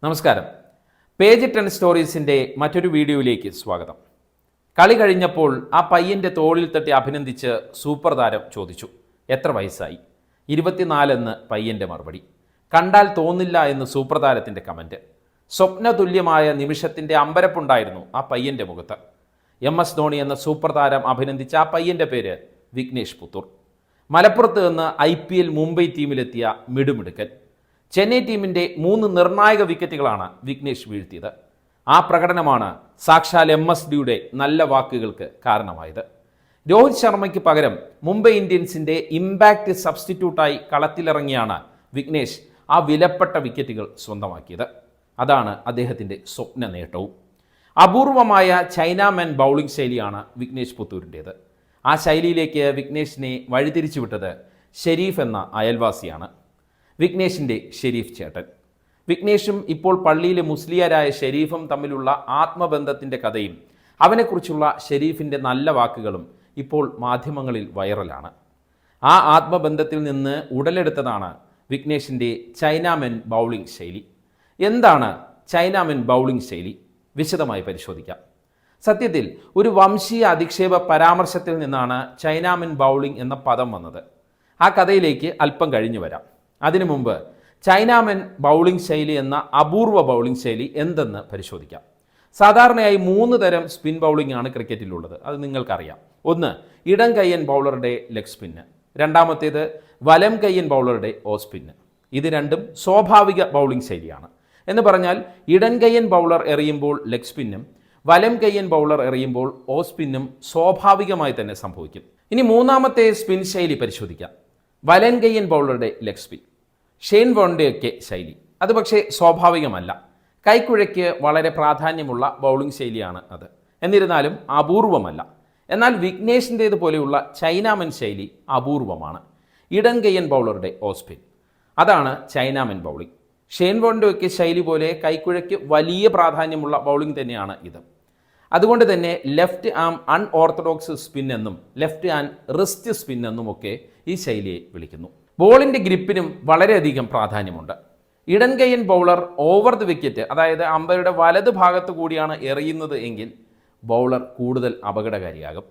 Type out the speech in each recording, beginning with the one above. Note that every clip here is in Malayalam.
നമസ്കാരം. പേജ് 10 സ്റ്റോറീസിൻ്റെ മറ്റൊരു വീഡിയോയിലേക്ക് സ്വാഗതം. കളി കഴിഞ്ഞപ്പോൾ ആ പയ്യൻ്റെ തോളിൽ തട്ടി അഭിനന്ദിച്ച് സൂപ്പർ താരം ചോദിച്ചു, എത്ര വയസ്സായി? 24 എന്ന് പയ്യൻ്റെ മറുപടി. കണ്ടാൽ തോന്നില്ല എന്ന് സൂപ്പർ താരത്തിൻ്റെ കമൻറ്റ്. സ്വപ്നതുല്യമായ നിമിഷത്തിൻ്റെ അമ്പരപ്പുണ്ടായിരുന്നു ആ പയ്യൻ്റെ മുഖത്ത്. MS ധോണി എന്ന സൂപ്പർ താരം അഭിനന്ദിച്ച ആ പയ്യൻ്റെ പേര് വിഘ്നേഷ് പുത്തൂർ. മലപ്പുറത്ത് നിന്ന് IPL മുംബൈ ടീമിലെത്തിയ മിടുമിടുക്കൻ. ചെന്നൈ ടീമിൻ്റെ 3 നിർണായക വിക്കറ്റുകളാണ് വിഘ്നേഷ് വീഴ്ത്തിയത്. ആ പ്രകടനമാണ് സാക്ഷാൽ MSDയുടെ നല്ല വാക്കുകൾക്ക് കാരണമായത്. രോഹിത് ശർമ്മയ്ക്ക് പകരം മുംബൈ ഇന്ത്യൻസിൻ്റെ ഇമ്പാക്റ്റ് സബ്സ്റ്റിറ്റ്യൂട്ടായി കളത്തിലിറങ്ങിയാണ് വിഘ്നേഷ് ആ വിലപ്പെട്ട വിക്കറ്റുകൾ സ്വന്തമാക്കിയത്. അതാണ് അദ്ദേഹത്തിൻ്റെ സ്വപ്ന നേട്ടവും. അപൂർവമായ ചൈനാമാൻ ബൗളിംഗ് ശൈലിയാണ് വിഘ്നേഷ് പുത്തൂരിൻ്റേത്. ആ ശൈലിയിലേക്ക് വിഘ്നേഷിനെ വഴിതിരിച്ചു വിട്ടത് ഷെരീഫ് എന്ന അയൽവാസിയാണ്. വിഘ്നേഷിൻ്റെ ഷെരീഫ് ചേട്ടൻ. വിഘ്നേഷും ഇപ്പോൾ പള്ളിയിലെ മുസ്ലിയാരായ ഷെരീഫും തമ്മിലുള്ള ആത്മബന്ധത്തിൻ്റെ കഥയും അവനെക്കുറിച്ചുള്ള ഷെരീഫിൻ്റെ നല്ല വാക്കുകളും ഇപ്പോൾ മാധ്യമങ്ങളിൽ വൈറലാണ്. ആ ആത്മബന്ധത്തിൽ നിന്ന് ഉടലെടുത്തതാണ് വിഘ്നേഷിൻ്റെ ചൈനാമെൻ ബൗളിംഗ് ശൈലി. എന്താണ് ചൈനാമെൻ ബൗളിംഗ് ശൈലി? വിശദമായി പരിശോധിക്കാം. സത്യത്തിൽ ഒരു വംശീയ അധിക്ഷേപ പരാമർശത്തിൽ നിന്നാണ് ചൈനാമെൻ ബൗളിംഗ് എന്ന പദം വന്നത്. ആ കഥയിലേക്ക് അല്പം കഴിഞ്ഞു വരാം. അതിനു മുമ്പ് ചൈനാമെൻ ബൗളിംഗ് ശൈലി എന്ന അപൂർവ ബൗളിംഗ് ശൈലി എന്തെന്ന് പരിശോധിക്കാം. സാധാരണയായി 3 തരം സ്പിൻ ബൗളിംഗ് ആണ് ക്രിക്കറ്റിലുള്ളത്. അത് നിങ്ങൾക്കറിയാം. ഒന്ന്, ഇടം കയ്യൻ ബൗളറുടെ ലെഗ് സ്പിന്ന്. രണ്ടാമത്തേത് വലം കയ്യൻ ബൗളറുടെ ഓഫ് സ്പിന്ന്. ഇത് രണ്ടും സ്വാഭാവിക ബൗളിംഗ് ശൈലിയാണ്. എന്ന് പറഞ്ഞാൽ ഇടം കയ്യൻ ബൗളർ എറിയുമ്പോൾ ലെഗ് സ്പിന്നും വലം കയ്യൻ ബൗളർ എറിയുമ്പോൾ ഓഫ് സ്പിന്നും സ്വാഭാവികമായി തന്നെ സംഭവിക്കും. ഇനി മൂന്നാമത്തെ സ്പിൻ ശൈലി പരിശോധിക്കാം. വലൻ കയ്യൻ ബൗളറുടെ ലെഗ് സ്പിൻ. ഷെയ്ൻ വോണ്ടയൊക്കെ ശൈലി. അത് പക്ഷേ സ്വാഭാവികമല്ല. കൈക്കുഴയ്ക്ക് വളരെ പ്രാധാന്യമുള്ള ബൗളിംഗ് ശൈലിയാണ് അത്. എന്നിരുന്നാലും അപൂർവമല്ല. എന്നാൽ വിഘ്നേഷിൻ്റേത് പോലെയുള്ള ചൈനാമൻ ശൈലി അപൂർവമാണ്. ഇടം കയ്യൻ ബൗളറുടെ ഓഫ് സ്പിൻ. അതാണ് ചൈനാമൻ ബൗളിംഗ്. ഷെയ്ൻ വോണ്ടയൊക്കെ ശൈലി പോലെ കൈക്കുഴയ്ക്ക് വലിയ പ്രാധാന്യമുള്ള ബൗളിംഗ് തന്നെയാണ് ഇത്. അതുകൊണ്ട് തന്നെ ലെഫ്റ്റ് ആം അൺഓർത്തഡോക്സ് സ്പിൻ എന്നും ലെഫ്റ്റ് ആൻഡ് റിസ്റ്റ് സ്പിൻ എന്നുമൊക്കെ ഈ ശൈലിയെ വിളിക്കുന്നു. ബോളിൻ്റെ ഗ്രിപ്പിനും വളരെയധികം പ്രാധാന്യമുണ്ട്. ഇടം കയ്യൻ ബൗളർ ഓവർ ദി വിക്കറ്റ്, അതായത് അമ്പയറുടെ വലത് ഭാഗത്ത് കൂടിയാണ് എറിയുന്നത് എങ്കിൽ ബൗളർ കൂടുതൽ അപകടകാരിയാകും.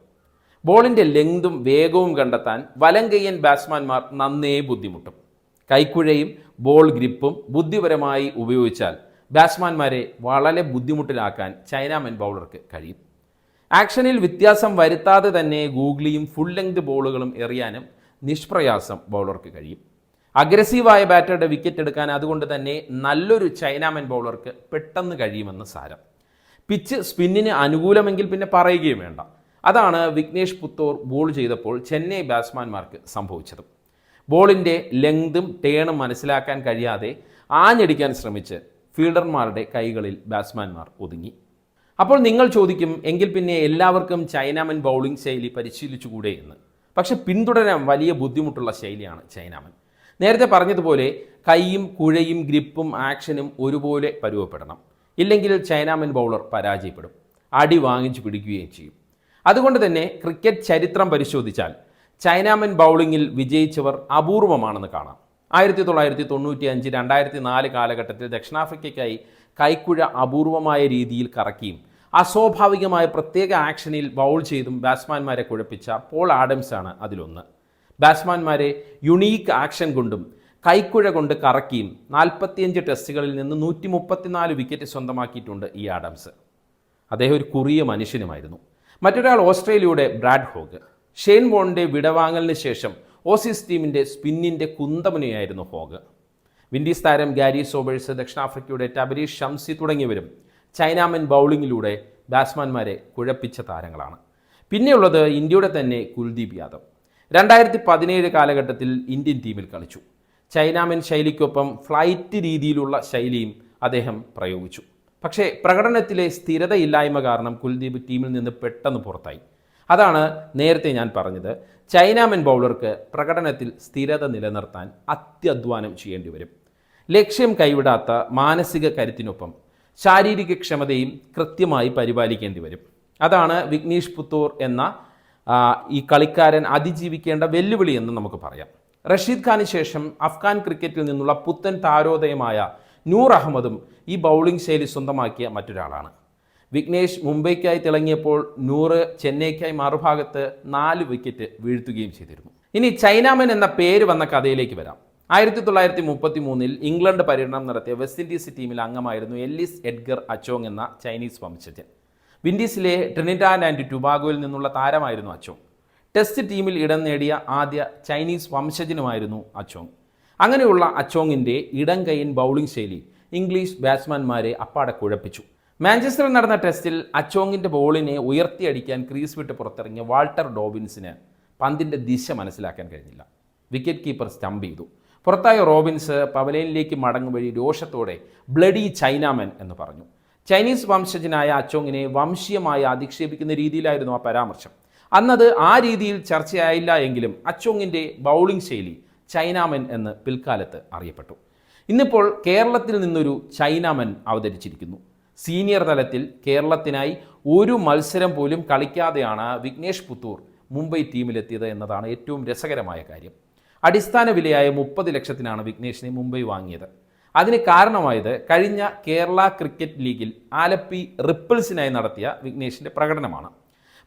ബോളിൻ്റെ ലെങ്തും വേഗവും കണ്ടെത്താൻ വലം കയ്യൻ ബാറ്റ്സ്മാൻമാർ നന്നേ ബുദ്ധിമുട്ടും. കൈക്കുഴയും ബോൾ ഗ്രിപ്പും ബുദ്ധിപരമായി ഉപയോഗിച്ചാൽ ബാറ്റ്സ്മാൻമാരെ വളരെ ബുദ്ധിമുട്ടിലാക്കാൻ ചൈനാമെൻ ബൗളർക്ക് കഴിയും. ആക്ഷനിൽ വ്യത്യാസം വരുത്താതെ തന്നെ ഗൂഗ്ലിയും ഫുൾ ലെങ്ത് ബോളുകളും എറിയാനും നിഷ്പ്രയാസം ബൗളർക്ക് കഴിയും. അഗ്രസീവായ ബാറ്ററുടെ വിക്കറ്റ് എടുക്കാൻ അതുകൊണ്ട് തന്നെ നല്ലൊരു ചൈനാമെൻ ബൗളർക്ക് പെട്ടെന്ന് കഴിയുമെന്ന് സാരം. പിച്ച് സ്പിന്നിന് അനുകൂലമെങ്കിൽ പിന്നെ പറയുകയും വേണ്ട. അതാണ് വിഘ്നേഷ് പുത്തൂർ ബോൾ ചെയ്തപ്പോൾ ചെന്നൈ ബാറ്റ്സ്മാൻമാർക്ക് സംഭവിച്ചത്. ബോളിൻ്റെ ലെങ്തും ടേണും മനസ്സിലാക്കാൻ കഴിയാതെ ആഞ്ഞടിക്കാൻ ശ്രമിച്ച് ഫീൽഡർമാരുടെ കൈകളിൽ ബാറ്റ്സ്മാൻമാർ ഒതുങ്ങി. അപ്പോൾ നിങ്ങൾ ചോദിക്കും, എങ്കിൽ പിന്നെ എല്ലാവർക്കും ചൈനാമൻ ബൗളിംഗ് ശൈലി പരിശീലിച്ചുകൂടെ എന്ന്. പക്ഷെ പിന്തുടരാൻ വലിയ ബുദ്ധിമുട്ടുള്ള ശൈലിയാണ് ചൈനാമൻ. നേരത്തെ പറഞ്ഞതുപോലെ കൈയും കുഴയും ഗ്രിപ്പും ആക്ഷനും ഒരുപോലെ പരുവപ്പെടണം. ഇല്ലെങ്കിൽ ചൈനാമൻ ബൗളർ പരാജയപ്പെടും, അടി വാങ്ങിച്ചു പിടിക്കുകയും ചെയ്യും. അതുകൊണ്ട് തന്നെ ക്രിക്കറ്റ് ചരിത്രം പരിശോധിച്ചാൽ ചൈനാമൻ ബൗളിങ്ങിൽ വിജയിച്ചവർ അപൂർവമാണെന്ന് കാണാം. 1995, 2004 കാലഘട്ടത്തിൽ ദക്ഷിണാഫ്രിക്കയ്ക്കായി കൈക്കുഴ അപൂർവമായ രീതിയിൽ കറക്കിയും അസ്വാഭാവികമായ പ്രത്യേക ആക്ഷനിൽ ബൗൾ ചെയ്തും ബാറ്റ്സ്മാൻമാരെ കുഴപ്പിച്ച പോൾ ആഡംസാണ് അതിലൊന്ന്. ബാറ്റ്സ്മാൻമാരെ യുണീക്ക് ആക്ഷൻ കൊണ്ടും കൈക്കുഴ കൊണ്ട് കറക്കിയും 45 ടെസ്റ്റുകളിൽ നിന്ന് 134 വിക്കറ്റ് സ്വന്തമാക്കിയിട്ടുണ്ട് ഈ ആഡംസ്. അദ്ദേഹം ഒരു കുറിയ മനുഷ്യനുമായിരുന്നു. മറ്റൊരാൾ ഓസ്ട്രേലിയയുടെ ബ്രാഡ് ഹോഗ്. ഷെയ്ൻ വോണിൻ്റെ വിടവാങ്ങലിന് ശേഷം ഓസീസ് ടീമിൻ്റെ സ്പിന്നിൻ്റെ കുന്തമുനയായിരുന്നു ഹോഗ്. വിൻഡീസ് താരം ഗാരി സോബേഴ്സ്, ദക്ഷിണാഫ്രിക്കയുടെ ടബരീഷ് ഷംസി തുടങ്ങിയവരും ചൈനാമൻ ബൗളിങ്ങിലൂടെ ബാറ്റ്സ്മാൻമാരെ കുഴപ്പിച്ച താരങ്ങളാണ്. പിന്നെയുള്ളത് ഇന്ത്യയുടെ തന്നെ കുൽദീപ് യാദവ്. 2017 കാലഘട്ടത്തിൽ ഇന്ത്യൻ ടീമിൽ കളിച്ചു. ചൈനാമൻ ശൈലിക്കൊപ്പം ഫ്ലൈറ്റ് രീതിയിലുള്ള ശൈലിയും അദ്ദേഹം പ്രയോഗിച്ചു. പക്ഷേ പ്രകടനത്തിലെ സ്ഥിരതയില്ലായ്മ കാരണം കുൽദീപ് ടീമിൽ നിന്ന് പെട്ടെന്ന് പുറത്തായി. അതാണ് നേരത്തെ ഞാൻ പറഞ്ഞത്, ചൈനാമൻ ബൗളർക്ക് പ്രകടനത്തിൽ സ്ഥിരത നിലനിർത്താൻ അത്യധ്വാനം ചെയ്യേണ്ടി വരും. ലക്ഷ്യം കൈവിടാത്ത മാനസിക കരുത്തിനൊപ്പം ശാരീരിക ക്ഷമതയും കൃത്യമായി പരിപാലിക്കേണ്ടി വരും. അതാണ് വിഘ്നേഷ് പുത്തൂർ എന്ന ഈ കളിക്കാരൻ അതിജീവിക്കേണ്ട വെല്ലുവിളി എന്ന് നമുക്ക് പറയാം. റഷീദ് ഖാന് ശേഷം അഫ്ഗാൻ ക്രിക്കറ്റിൽ നിന്നുള്ള പുത്തൻ താരോദയമായ നൂർ അഹമ്മദും ഈ ബൗളിംഗ് ശൈലി സ്വന്തമാക്കിയ മറ്റൊരാളാണ്. വിഘ്നേഷ് മുംബൈക്കായി തിളങ്ങിയപ്പോൾ നൂർ ചെന്നൈക്കായി മറുഭാഗത്ത് 4 വിക്കറ്റ് വീഴ്ത്തുകയും ചെയ്തിരുന്നു. ഇനി ചൈനാമൻ എന്ന പേര് വന്ന കഥയിലേക്ക് വരാം. 1933 ഇംഗ്ലണ്ട് പര്യടനം നടത്തിയ വെസ്റ്റ് ഇൻഡീസ് ടീമിൽ അംഗമായിരുന്നു എല്ലിസ് എഡ്ഗർ അച്ചോങ് എന്ന ചൈനീസ് വംശജൻ. വിൻഡീസിലെ ട്രിനിഡാഡ് ആൻഡ് ടുബാഗോയിൽ നിന്നുള്ള താരമായിരുന്നു അച്ചോങ്. ടെസ്റ്റ് ടീമിൽ ഇടം നേടിയ ആദ്യ ചൈനീസ് വംശജനുമായിരുന്നു അച്ചോങ്. അങ്ങനെയുള്ള അച്ചോങ്ങിൻ്റെ ഇടം കൈയിൻ ബൗളിംഗ് ശൈലി ഇംഗ്ലീഷ് ബാറ്റ്സ്മാൻമാരെ അപ്പാടെ കുഴപ്പിച്ചു. മാഞ്ചസ്റ്ററിൽ നടന്ന ടെസ്റ്റിൽ അച്ചോങ്ങിൻ്റെ ബോളിനെ ഉയർത്തിയടിക്കാൻ ക്രീസ് വിട്ട് പുറത്തിറങ്ങിയ വാൾട്ടർ ഡോബിൻസിന് പന്തിൻ്റെ ദിശ മനസ്സിലാക്കാൻ കഴിഞ്ഞില്ല. വിക്കറ്റ് കീപ്പർ സ്റ്റംപ് ചെയ്തു. പുറത്തായ റോബിൻസ് പവലിയനിലേക്ക് മടങ്ങും വഴി രോഷത്തോടെ ബ്ലഡി ചൈനാമൻ എന്ന് പറഞ്ഞു. ചൈനീസ് വംശജനായ അച്ചോങ്ങിനെ വംശീയമായി അധിക്ഷേപിക്കുന്ന രീതിയിലായിരുന്നു ആ പരാമർശം. അന്നത് ആ രീതിയിൽ ചർച്ചയായില്ല എങ്കിലും അച്ചോങ്ങിൻ്റെ ബൗളിംഗ് ശൈലി ചൈനാമൻ എന്ന് പിൽക്കാലത്ത് അറിയപ്പെട്ടു. ഇന്നിപ്പോൾ കേരളത്തിൽ നിന്നൊരു ചൈനാമൻ അവതരിച്ചിരിക്കുന്നു. സീനിയർ തലത്തിൽ കേരളത്തിനായി ഒരു മത്സരം പോലും കളിക്കാതെയാണ് വിഘ്നേഷ് പുത്തൂർ മുംബൈ ടീമിലെത്തിയത് എന്നതാണ് ഏറ്റവും രസകരമായ കാര്യം. അടിസ്ഥാന വിലയായ 30 ലക്ഷത്തിനാണ് വിഘ്നേഷിനെ മുംബൈ വാങ്ങിയത്. അതിന് കാരണമായത് കഴിഞ്ഞ കേരള ക്രിക്കറ്റ് ലീഗിൽ ആലപ്പി റിപ്പിൾസിനായി നടത്തിയ വിഘ്നേഷിൻ്റെ പ്രകടനമാണ്.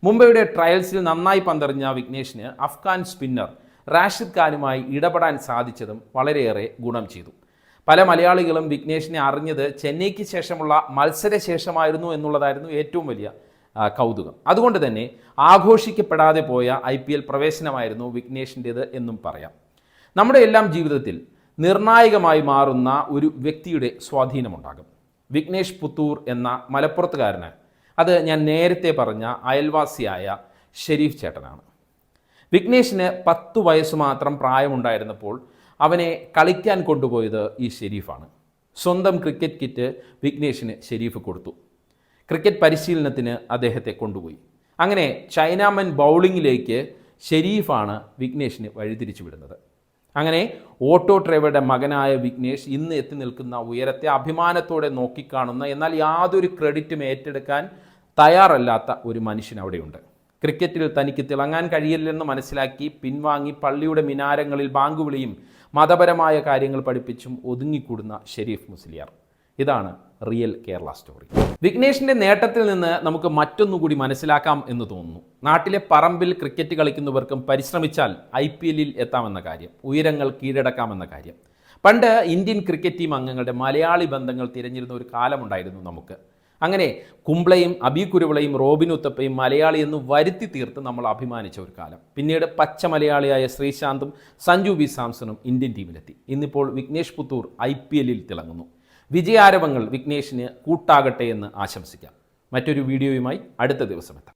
മുംബൈയുടെ ട്രയൽസിൽ നന്നായി പന്തെറിഞ്ഞ വിഘ്നേഷിന് അഫ്ഗാൻ സ്പിന്നർ റാഷിദ് ഖാനുമായി ഇടപെടാൻ സാധിച്ചതും വളരെയേറെ ഗുണം ചെയ്തു. പല മലയാളികളും വിഘ്നേഷിനെ അറിഞ്ഞത് ചെന്നൈക്ക് ശേഷമുള്ള മത്സരശേഷമായിരുന്നു എന്നുള്ളതായിരുന്നു ഏറ്റവും വലിയ കൗതുകം. അതുകൊണ്ട് തന്നെ ആഘോഷിക്കപ്പെടാതെ പോയ IPL പ്രവേശനമായിരുന്നു വിഘ്നേഷിൻ്റേത് എന്നും പറയാം. നമ്മുടെ എല്ലാം ജീവിതത്തിൽ നിർണായകമായി മാറുന്ന ഒരു വ്യക്തിയുടെ സ്വാധീനമുണ്ടാകും. വിഘ്നേഷ് പുത്തൂർ എന്ന മലപ്പുറത്തുകാരന് അത് ഞാൻ നേരത്തെ പറഞ്ഞ അയൽവാസിയായ ഷെരീഫ് ചേട്ടനാണ്. വിഘ്നേഷിന് 10 വയസ്സ് മാത്രം പ്രായമുണ്ടായിരുന്നപ്പോൾ അവനെ കളിക്കാൻ കൊണ്ടുപോയത് ഈ ഷെരീഫാണ്. സ്വന്തം ക്രിക്കറ്റ് കിറ്റ് വിഘ്നേഷിന് ഷെരീഫ് കൊടുത്തു. ക്രിക്കറ്റ് പരിശീലനത്തിന് അദ്ദേഹത്തെ കൊണ്ടുപോയി. അങ്ങനെ ചൈനാമൻ ബൗളിങ്ങിലേക്ക് ഷെരീഫാണ് വിഘ്നേഷിന് വഴിതിരിച്ചു വിടുന്നത്. അങ്ങനെ ഓട്ടോ ഡ്രൈവറുടെ മകനായ വിഘ്നേഷ് ഇന്ന് എത്തി നിൽക്കുന്ന ഉയരത്തെ അഭിമാനത്തോടെ നോക്കിക്കാണുന്ന, എന്നാൽ യാതൊരു ക്രെഡിറ്റും ഏറ്റെടുക്കാൻ തയ്യാറല്ലാത്ത ഒരു മനുഷ്യൻ അവിടെയുണ്ട്. ക്രിക്കറ്റിൽ തനിക്ക് തിളങ്ങാൻ കഴിയില്ലെന്ന് മനസ്സിലാക്കി പിൻവാങ്ങി പള്ളിയുടെ മിനാരങ്ങളിൽ ബാങ്കുവിളിയും മതപരമായ കാര്യങ്ങൾ പഠിപ്പിച്ചും ഒതുങ്ങിക്കൂടുന്ന ഷെരീഫ് മുസ്ലിയാർ. ഇതാണ് റിയൽ കേരള സ്റ്റോറി. വിഘ്നേഷിൻ്റെ നേട്ടത്തിൽ നിന്ന് നമുക്ക് മറ്റൊന്നുകൂടി മനസ്സിലാക്കാം എന്ന് തോന്നുന്നു. നാട്ടിലെ പറമ്പിൽ ക്രിക്കറ്റ് കളിക്കുന്നവർക്കും പരിശ്രമിച്ചാൽ IPLൽ എത്താമെന്ന കാര്യം, ഉയരങ്ങൾ കീഴടക്കാമെന്ന കാര്യം. പണ്ട് ഇന്ത്യൻ ക്രിക്കറ്റ് ടീം അംഗങ്ങളുടെ മലയാളി ബന്ധങ്ങൾ തിരഞ്ഞിരുന്ന ഒരു കാലമുണ്ടായിരുന്നു നമുക്ക്. അങ്ങനെ കുംബ്ലയും അബി കുരുവിളയും റോബിൻ ഉത്തപ്പയും മലയാളി എന്ന് വരുത്തി തീർത്ത് നമ്മൾ അഭിമാനിച്ച ഒരു കാലം. പിന്നീട് പച്ച മലയാളിയായ ശ്രീശാന്തും സഞ്ജു വി സാംസണും ഇന്ത്യൻ ടീമിലെത്തി. ഇന്നിപ്പോൾ വിഘ്നേഷ് പുത്തൂർ IPLൽ തിളങ്ങുന്നു. വിജയാരവങ്ങൾ വിഘ്നേഷിന് കൂട്ടാകട്ടെ എന്ന് ആശംസിക്കാം. മറ്റൊരു വീഡിയോയുമായി അടുത്ത ദിവസം എത്താം.